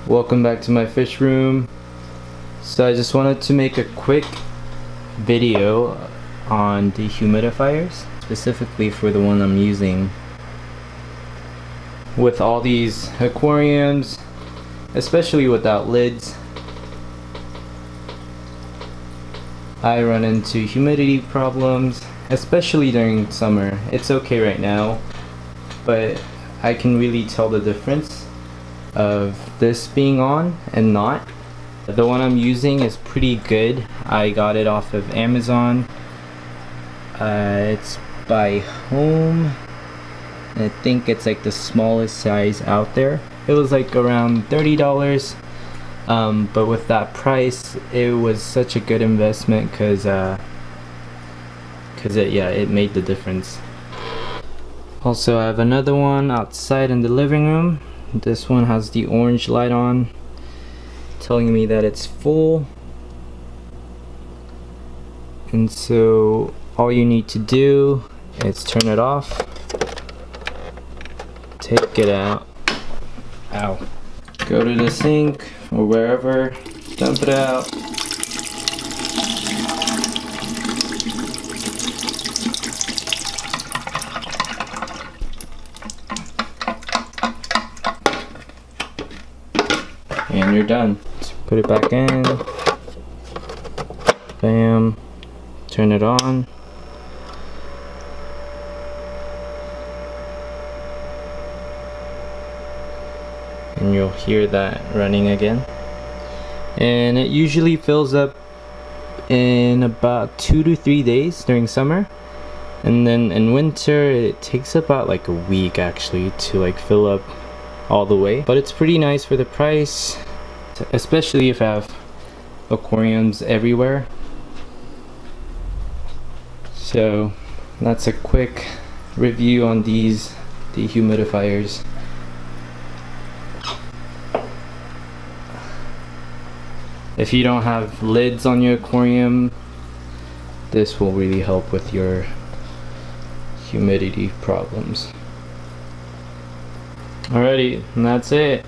Welcome back to my fish room. So I just wanted to make a quick video on dehumidifiers, specifically for the one I'm using. With all these aquariums, especially without lids, I run into humidity problems, especially during summer. It's okay right now, but I can really tell the difference of this being on and not. The one I'm using is pretty good. I got it off of Amazon. It's by Home. I think it's like the smallest size out there. It was like around $30. But with that price, it was such a good investment because it made the difference. Also, I have another one outside in the living room. This one has the orange light on, telling me that it's full. And so all you need to do is turn it off, take it out, go to the sink or wherever, dump it out. And you're done. So put it back in. Bam. Turn it on. And you'll hear that running again. And it usually fills up in about 2 to 3 days during summer. And then in winter it takes about like a week actually to like fill up all the way. But it's pretty nice for the price, especially if you have aquariums everywhere. So that's a quick review on these dehumidifiers. If you don't have lids on your aquarium, this will really help with your humidity problems. Alrighty, and that's it.